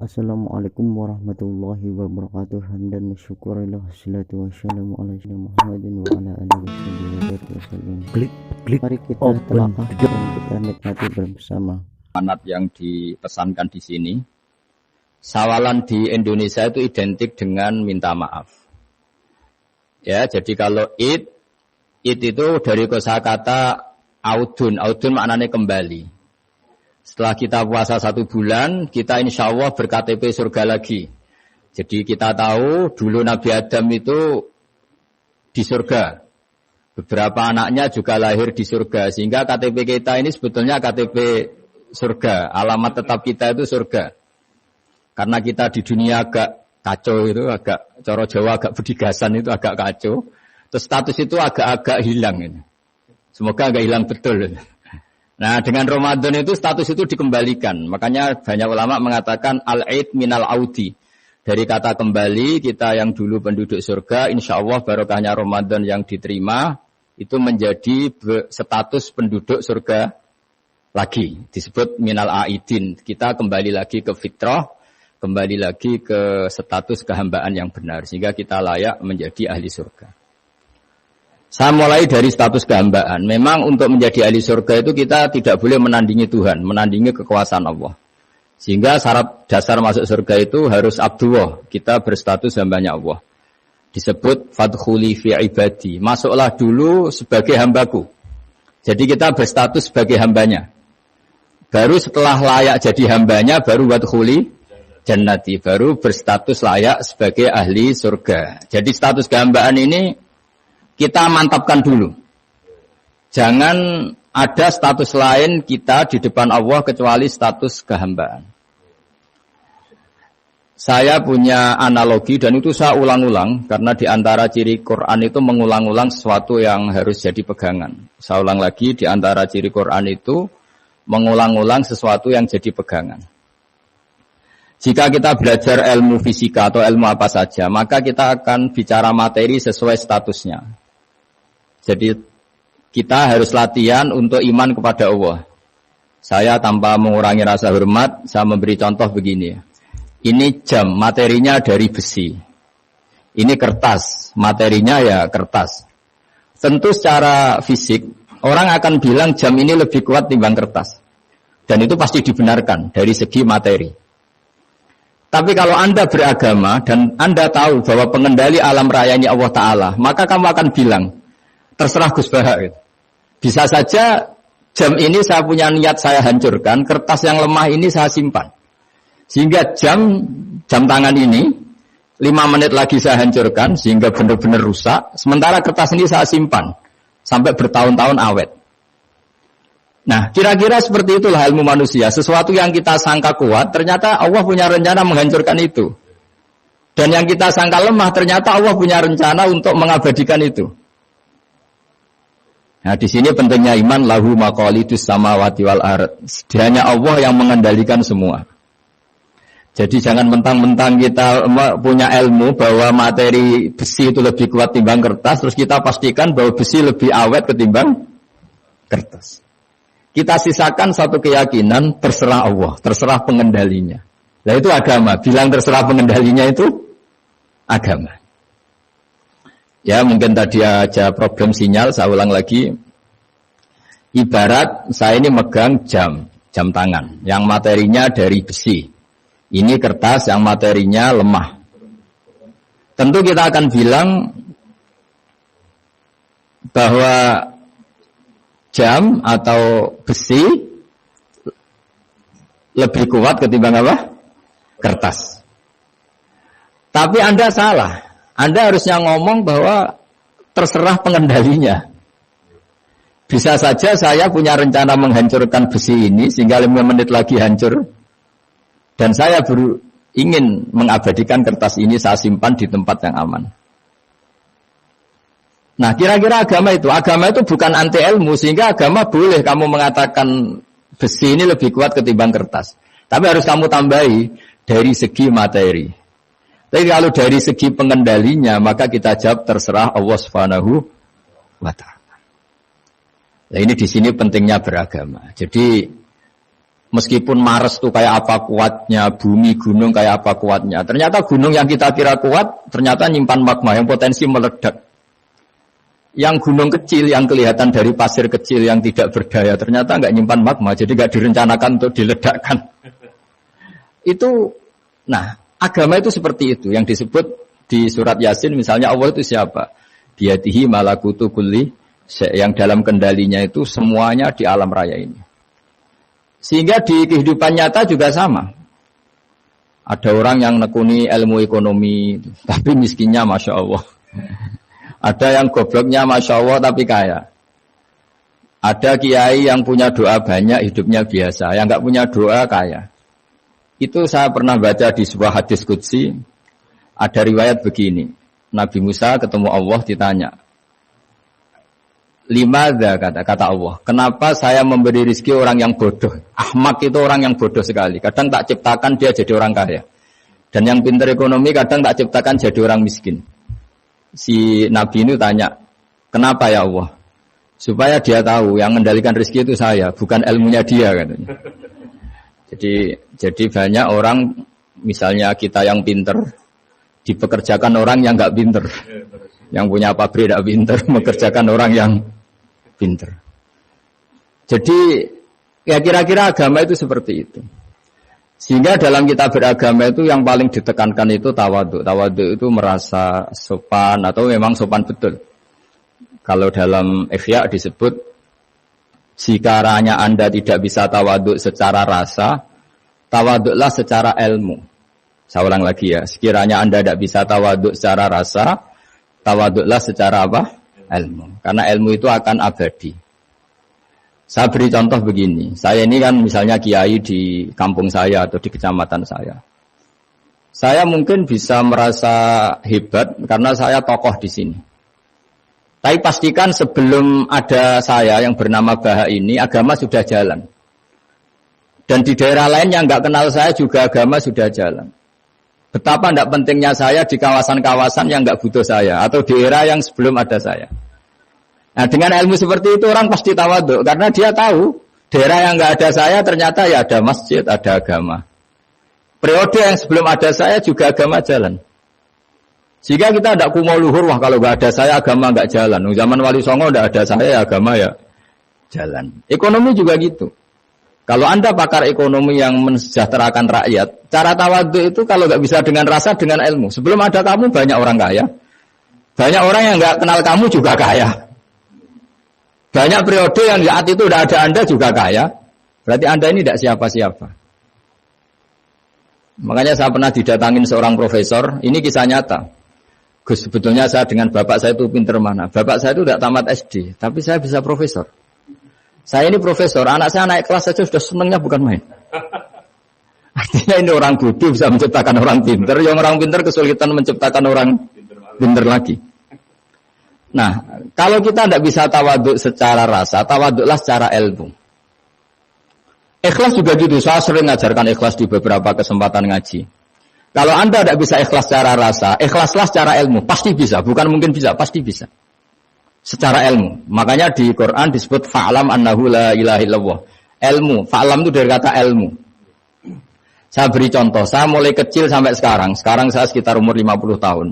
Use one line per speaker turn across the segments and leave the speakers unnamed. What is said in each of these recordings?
Assalamualaikum warahmatullahi wabarakatuh. Hamdan wa syukurillah wassalatu wassalamu ala sayyidina Muhammadin wa ala alihi wasallam. Mari kita telaah dan kita nikmati bersama.
Amanat yang dipesankan di sini, sawalan di Indonesia itu identik dengan minta maaf. Ya, jadi kalau id itu dari kosakata audun maknanya kembali. Setelah kita puasa 1 bulan, kita insya Allah ber-KTP surga lagi. Jadi kita tahu dulu Nabi Adam itu di surga. Beberapa anaknya juga lahir di surga. Sehingga KTP kita ini sebetulnya KTP surga. Alamat tetap kita itu surga. Karena kita di dunia agak kacau itu, agak coro Jawa, agak bedigasan itu agak kacau. Terus status itu agak-agak hilang. Ini. Semoga agak hilang betul. Nah, dengan Ramadan itu status itu dikembalikan. Makanya banyak ulama mengatakan al-aid minal audi. Dari kata kembali, kita yang dulu penduduk surga, insya Allah barokahnya Ramadan yang diterima, itu menjadi status penduduk surga lagi. Disebut minal aidin. Kita kembali lagi ke fitrah, kembali lagi ke status kehambaan yang benar. Sehingga kita layak menjadi ahli surga. Saya mulai dari status kehambaan. Memang untuk menjadi ahli surga itu kita tidak boleh menandingi Tuhan, menandingi kekuasaan Allah. Sehingga syarat dasar masuk surga itu harus abdullah. Kita berstatus hambanya Allah. Disebut fadkhuli fi ibadi. Masuklah dulu sebagai hambaku. Jadi kita berstatus sebagai hambanya. Baru setelah layak jadi hambanya, baru wadkhuli jannati. Baru berstatus layak sebagai ahli surga. Jadi status kehambaan ini kita mantapkan dulu. Jangan ada status lain kita di depan Allah kecuali status kehambaan. Saya punya analogi dan itu saya ulang-ulang karena di antara ciri Quran itu mengulang-ulang sesuatu yang harus jadi pegangan. Saya ulang lagi, di antara ciri Quran itu mengulang-ulang sesuatu yang jadi pegangan. Jika kita belajar ilmu fisika atau ilmu apa saja, maka kita akan bicara materi sesuai statusnya. Jadi kita harus latihan untuk iman kepada Allah. Saya tanpa mengurangi rasa hormat, saya memberi contoh begini. Ini jam, materinya dari besi. Ini kertas, materinya ya kertas. Tentu secara fisik, orang akan bilang jam ini lebih kuat timbang kertas. Dan itu pasti dibenarkan dari segi materi. Tapi kalau Anda beragama dan Anda tahu bahwa pengendali alam raya ini Allah Ta'ala, maka kamu akan bilang, terserah Gus Bahak. Bisa saja jam ini saya punya niat saya hancurkan, kertas yang lemah ini saya simpan. Sehingga jam tangan ini 5 menit lagi saya hancurkan sehingga benar-benar rusak. Sementara kertas ini saya simpan sampai bertahun-tahun awet. Nah, kira-kira seperti itulah ilmu manusia. Sesuatu yang kita sangka kuat, ternyata Allah punya rencana menghancurkan itu. Dan yang kita sangka lemah, ternyata Allah punya rencana untuk mengabadikan itu. Nah, di sini pentingnya iman lahu maqalidus samawati wal ard. Hanya Allah yang mengendalikan semua. Jadi jangan mentang-mentang kita punya ilmu bahwa materi besi itu lebih kuat timbang kertas, terus kita pastikan bahwa besi lebih awet ketimbang kertas. Kita sisakan satu keyakinan terserah Allah, terserah pengendalinya. Nah, itu agama. Bilang terserah pengendalinya itu agama. Ya, mungkin tadi aja problem sinyal, saya ulang lagi. Ibarat saya ini megang jam tangan, yang materinya dari besi. Ini kertas yang materinya lemah. Tentu kita akan bilang bahwa jam atau besi lebih kuat ketimbang apa? Kertas. Tapi Anda salah. Anda harusnya ngomong bahwa terserah pengendalinya. Bisa saja saya punya rencana menghancurkan besi ini sehingga 5 menit lagi hancur. Dan saya ingin mengabadikan kertas ini saya simpan di tempat yang aman. Nah, kira-kira agama itu bukan anti ilmu sehingga agama boleh kamu mengatakan besi ini lebih kuat ketimbang kertas. Tapi harus kamu tambahi dari segi materi. Tapi kalau dari segi pengendalinya, maka kita jawab terserah Allah Subhanahu wa Ta'ala. Nah, ini di sini pentingnya beragama. Jadi Meskipun Mars tuh kayak apa kuatnya, bumi, gunung kayak apa kuatnya. Ternyata gunung yang kita kira kuat, ternyata nyimpan magma yang potensi meledak. Yang gunung kecil, yang kelihatan dari pasir kecil yang tidak berdaya, ternyata nggak nyimpan magma, jadi nggak direncanakan untuk diledakkan. Itu, nah, agama itu seperti itu. Yang disebut di surat Yasin, misalnya Allah itu siapa? Biyadihi malakutu kulli, yang dalam kendalinya itu semuanya di alam raya ini. Sehingga di kehidupan nyata juga sama. Ada orang yang nekuni ilmu ekonomi, tapi miskinnya Masya Allah. Ada yang gobloknya Masya Allah, tapi kaya. Ada kiai yang punya doa banyak, hidupnya biasa. Yang nggak punya doa, kaya. Itu saya pernah baca di sebuah hadis qudsi. Ada riwayat begini. Nabi Musa ketemu Allah ditanya. Limadza kata Allah, kenapa saya memberi rezeki orang yang bodoh? Ahmak itu orang yang bodoh sekali. Kadang tak ciptakan dia jadi orang kaya. Dan yang pintar ekonomi kadang tak ciptakan jadi orang miskin. Si Nabi ini tanya, kenapa ya Allah? Supaya dia tahu yang mengendalikan rezeki itu saya, bukan ilmunya dia katanya. Jadi banyak orang, misalnya kita yang pintar, dipekerjakan orang yang nggak pintar. Yang punya pabrik tidak pintar, mengerjakan orang yang pintar. Jadi ya kira-kira agama itu seperti itu. Sehingga dalam kita beragama itu yang paling ditekankan itu tawadhu. Tawadhu itu merasa sopan atau memang sopan betul. Kalau dalam Ihya disebut, sekiranya Anda tidak bisa tawadhu secara rasa, tawadhulah secara ilmu. Saya ulang lagi ya, sekiranya Anda tidak bisa tawadhu secara rasa, tawadhulah secara apa? Ilmu. Karena ilmu itu akan abadi. Saya beri contoh begini. Saya ini kan misalnya kiai di kampung saya atau di kecamatan saya. Saya mungkin bisa merasa hebat karena saya tokoh di sini. Tapi pastikan sebelum ada saya yang bernama Baha ini, agama sudah jalan. Dan di daerah lain yang nggak kenal saya juga agama sudah jalan. Betapa tidak pentingnya saya di kawasan-kawasan yang nggak butuh saya atau di era yang sebelum ada saya. Nah, dengan ilmu seperti itu orang pasti tawadhu karena dia tahu daerah yang nggak ada saya ternyata ya ada masjid, ada agama. Periode yang sebelum ada saya juga agama jalan. Sehingga kita tidak kumo luhur, wah kalau nggak ada saya agama nggak jalan. Zaman Wali Songo tidak ada saya agama ya jalan. Ekonomi juga gitu. Kalau Anda pakar ekonomi yang mensejahterakan rakyat, cara tawadhu itu kalau nggak bisa dengan rasa, dengan ilmu. Sebelum ada kamu banyak orang kaya, banyak orang yang nggak kenal kamu juga kaya. Banyak periode yang saat itu udah ada Anda juga kaya. Berarti Anda ini tidak siapa-siapa. Makanya saya pernah didatangin seorang profesor, ini kisah nyata. Gus, sebetulnya saya dengan bapak saya itu pinter mana? Bapak saya itu tidak tamat SD, tapi saya bisa profesor. Saya ini profesor, anak saya naik kelas saja sudah senangnya bukan main. Artinya ini orang bodoh bisa menciptakan orang pinter, yang orang pinter kesulitan menciptakan orang pinter lagi. Nah, kalau kita tidak bisa tawadhu secara rasa, tawadhulah secara ilmu. Ikhlas juga gitu, saya sering ngajarkan ikhlas di beberapa kesempatan ngaji. Kalau Anda tidak bisa ikhlas secara rasa, ikhlaslah secara ilmu, pasti bisa, bukan mungkin bisa, pasti bisa. Secara ilmu. Makanya di Quran disebut fa'lam annahu la ilaha illallah. Ilmu, fa'lam itu dari kata ilmu. Saya beri contoh, saya mulai kecil sampai sekarang saya sekitar umur 50 tahun.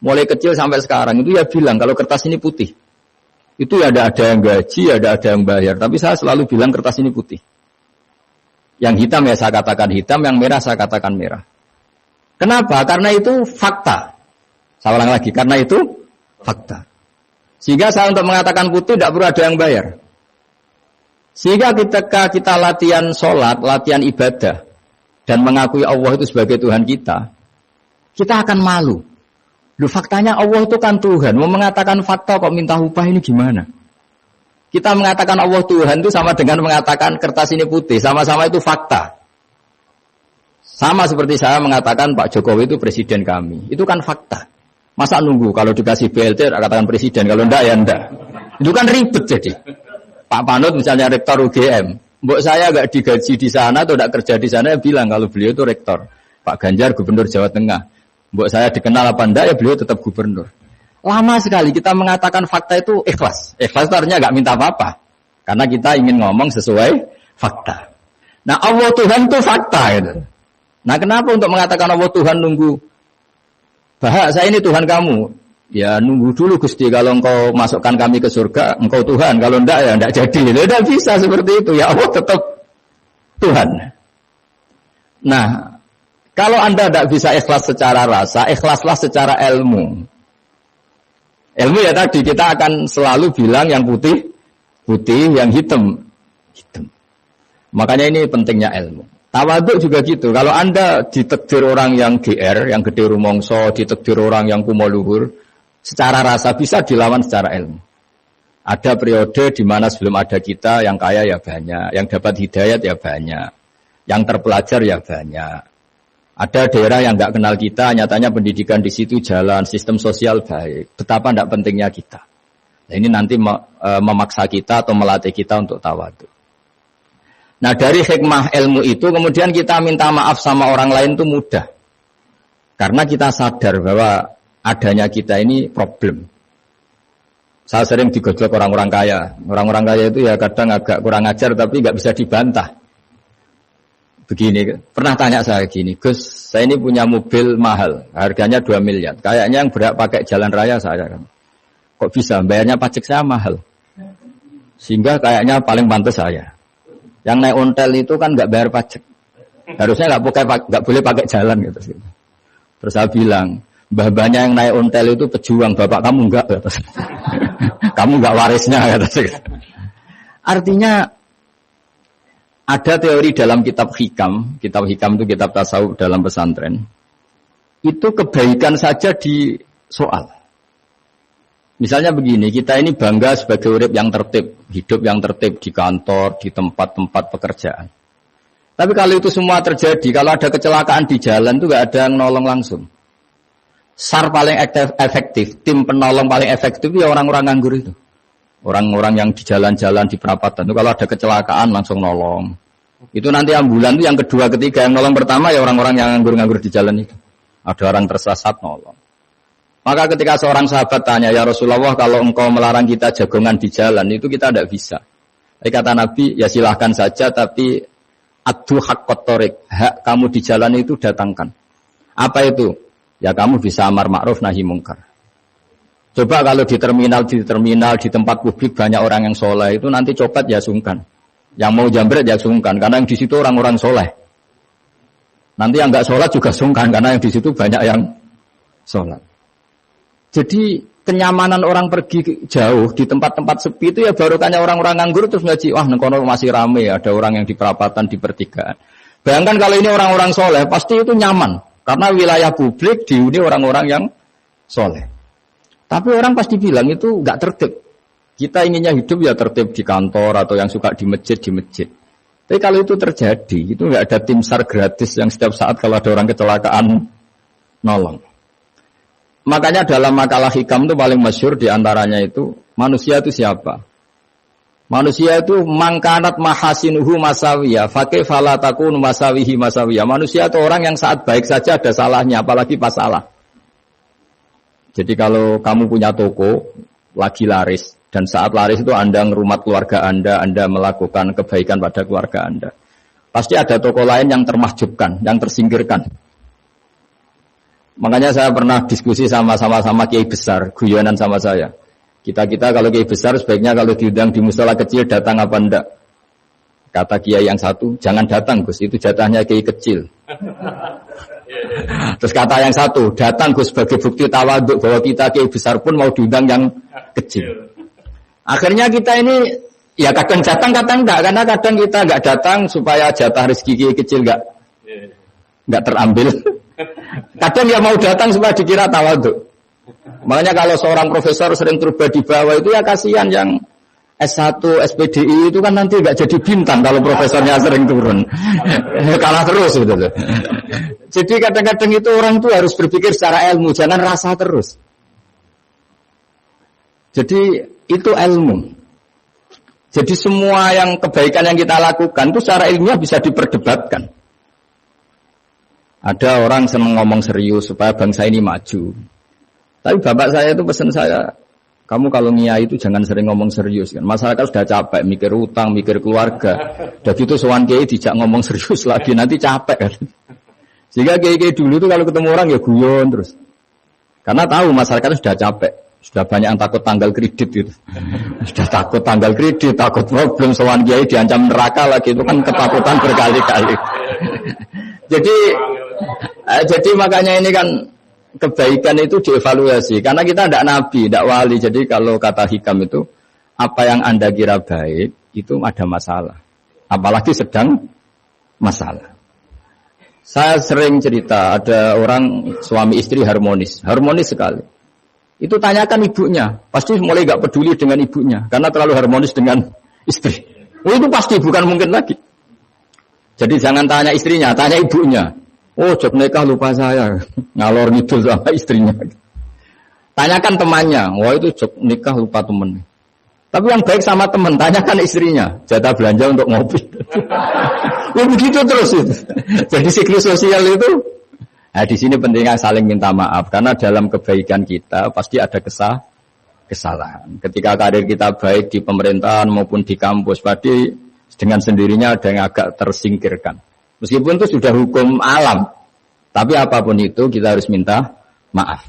Mulai kecil sampai sekarang itu ya bilang kalau kertas ini putih. Itu ya ada yang gaji, ada yang bayar, tapi saya selalu bilang kertas ini putih. Yang hitam ya saya katakan hitam, yang merah saya katakan merah. Kenapa? Karena itu fakta. Saya ulang lagi, karena itu fakta. Sehingga saya untuk mengatakan putih tidak perlu ada yang bayar. Sehingga ketika kita latihan sholat, latihan ibadah, dan mengakui Allah itu sebagai Tuhan kita akan malu. Loh, faktanya Allah itu kan Tuhan. Mau mengatakan fakta kok minta upah ini gimana? Kita mengatakan Allah Tuhan itu sama dengan mengatakan kertas ini putih. Sama-sama itu fakta. Sama seperti saya mengatakan Pak Jokowi itu presiden kami. Itu kan fakta. Masa nunggu kalau dikasih BLT katakan presiden, kalau enggak ya enggak. Itu kan ribet jadi. Pak Panut misalnya rektor UGM, mbok saya enggak digaji di sana atau enggak kerja di sana, bilang kalau beliau itu rektor. Pak Ganjar gubernur Jawa Tengah, mbok saya dikenal apa enggak ya beliau tetap gubernur. Lama sekali kita mengatakan fakta itu ikhlas. Ikhlas itu artinya enggak minta apa-apa. Karena kita ingin ngomong sesuai fakta. Nah Allah Tuhan itu fakta gitu. Nah kenapa untuk mengatakan Allah Tuhan nunggu bahwa saya ini Tuhan kamu? Ya nunggu dulu Gusti, kalau engkau masukkan kami ke surga, engkau Tuhan, kalau enggak ya enggak jadi. Tidak bisa seperti itu, ya Allah tetap Tuhan. Nah, kalau Anda tidak bisa ikhlas secara rasa, ikhlaslah secara ilmu. Ilmu ya tadi, kita akan selalu bilang yang putih, putih, yang hitam, hitam. Makanya ini pentingnya ilmu. Tawaduk juga gitu, kalau Anda ditakdir orang yang GR, yang gede rumongso, ditakdir orang yang kumo luhur, secara rasa bisa dilawan secara ilmu. Ada periode di mana sebelum ada kita yang kaya ya banyak, yang dapat hidayat ya banyak, yang terpelajar ya banyak. Ada daerah yang nggak kenal kita, nyatanya pendidikan di situ jalan, sistem sosial baik. Betapa tidak pentingnya kita. Nah, ini nanti memaksa kita atau melatih kita untuk tawaduk. Nah dari hikmah ilmu itu kemudian kita minta maaf sama orang lain itu mudah. Karena kita sadar bahwa adanya kita ini problem. Saya sering digojlok orang-orang kaya. Orang-orang kaya itu ya kadang agak kurang ajar tapi nggak bisa dibantah. Begini, pernah tanya saya gini, Gus, saya ini punya mobil mahal, harganya 2 miliar. Kayaknya yang berhak pakai jalan raya saya kan. Kok bisa? Bayarnya pajak saya mahal. Sehingga kayaknya paling pantas saya. Yang naik ontel itu kan nggak bayar pajak. Harusnya nggak boleh pakai jalan gitu. Terus saya bilang, mbah-mbahnya yang naik ontel itu pejuang, bapak kamu enggak. Kamu enggak warisnya. Artinya ada teori dalam kitab hikam itu kitab tasawuf dalam pesantren. Itu kebaikan saja di soal. Misalnya begini, kita ini bangga sebagai urip yang tertib, hidup yang tertib di kantor, di tempat-tempat pekerjaan. Tapi kalau itu semua terjadi, kalau ada kecelakaan di jalan itu nggak ada yang nolong langsung. SAR paling efektif, tim penolong paling efektif ya orang-orang nganggur itu. Orang-orang yang di jalan-jalan di perapatan itu kalau ada kecelakaan langsung nolong. Itu nanti ambulan itu yang kedua, ketiga, yang nolong pertama ya orang-orang yang nganggur-nganggur di jalan itu. Ada orang tersesat nolong. Maka ketika seorang sahabat tanya, ya Rasulullah kalau engkau melarang kita jagongan di jalan, itu kita tidak bisa. Tapi kata Nabi, ya silahkan saja, tapi adu haqqat thoriq, hak kamu di jalan itu datangkan. Apa itu? Ya kamu bisa amar ma'ruf nahi mungkar. Coba kalau di terminal, di tempat publik banyak orang yang soleh, itu nanti copet ya sungkan. Yang mau jambret ya sungkan, karena yang di situ orang-orang soleh. Nanti yang enggak sholat juga sungkan, karena yang di situ banyak yang sholat. Jadi kenyamanan orang pergi jauh di tempat-tempat sepi itu ya barokahnya orang-orang nganggur terus ngaji, wah nengkono masih rame, ada orang yang di perapatan, di pertigaan. Bayangkan kalau ini orang-orang soleh, pasti itu nyaman. Karena wilayah publik dihuni orang-orang yang soleh. Tapi orang pasti bilang itu nggak tertib. Kita inginnya hidup ya tertib di kantor atau yang suka di masjid, di masjid. Tapi kalau itu terjadi, itu nggak ada tim SAR gratis yang setiap saat kalau ada orang kecelakaan nolong. Makanya dalam makalah hikam itu paling masyhur diantaranya itu, manusia itu siapa? Manusia itu mangkanat mahasinuhu masawiyah, fakih falatakun masawihi masawiyah. Manusia itu orang yang saat baik saja ada salahnya, apalagi pas salah. Jadi kalau kamu punya toko, lagi laris, dan saat laris itu Anda ngerumat keluarga Anda melakukan kebaikan pada keluarga Anda. Pasti ada toko lain yang termahjubkan, yang tersingkirkan. Makanya saya pernah diskusi sama kiai besar, guyonan sama saya. Kita kalau kiai besar sebaiknya kalau diundang di musala kecil datang apa enggak? Kata kiai yang satu, jangan datang Gus, itu jatahnya kiai kecil. Terus kata yang satu, datang Gus sebagai bukti tawaduk bahwa kita kiai besar pun mau diundang yang kecil. Akhirnya kita ini ya kadang datang kadang enggak, karena kadang kita enggak datang supaya jatah rezeki kiai kecil enggak terambil. Kadang dia mau datang supaya dikira tawaduk. Makanya kalau seorang profesor sering terubah di bawah itu ya kasihan yang S1, SPDI itu kan nanti nggak jadi bintang kalau profesornya sering turun. Kalah terus gitu. Jadi kadang-kadang itu orang itu harus berpikir secara ilmu, jangan rasa terus. Jadi itu ilmu. Jadi semua yang kebaikan yang kita lakukan itu secara ilmiah bisa diperdebatkan. Ada orang senang ngomong serius supaya bangsa ini maju. Tapi bapak saya itu pesan saya, kamu kalau ngiyai itu jangan sering ngomong serius kan. Masyarakat sudah capek mikir utang, mikir keluarga. Udah gitu sowan kiai dijak ngomong serius lagi nanti capek kan. Sehingga kiai-kiai dulu tuh kalau ketemu orang ya guyon terus. Karena tahu masyarakat sudah capek. Sudah banyak yang takut tanggal kredit gitu. Sudah takut tanggal kredit, takut problem sowan kiai diancam neraka lagi itu kan ketakutan berkali-kali. Jadi makanya ini kan kebaikan itu dievaluasi karena kita tidak nabi, tidak wali. Jadi kalau kata hikam itu apa yang Anda kira baik itu ada masalah. Apalagi sedang masalah. Saya sering cerita ada orang suami istri harmonis sekali. Itu tanyakan ibunya, pasti mulai gak peduli dengan ibunya karena terlalu harmonis dengan istri. Oh itu pasti bukan mungkin lagi. Jadi jangan tanya istrinya, tanya ibunya. Oh, jok nikah lupa saya, ngalor ngidul sama istrinya. Tanyakan temannya, wah itu jok nikah lupa temen. Tapi yang baik sama teman, tanyakan istrinya, jatah belanja untuk ngopi. Ya begitu terus itu. Jadi siklus sosial itu, nah di sini pentingnya saling minta maaf karena dalam kebaikan kita pasti ada kesalahan. Ketika karir kita baik di pemerintahan maupun di kampus, pasti dengan sendirinya ada yang agak tersingkirkan. Meskipun itu sudah hukum alam, tapi apapun itu kita harus minta maaf.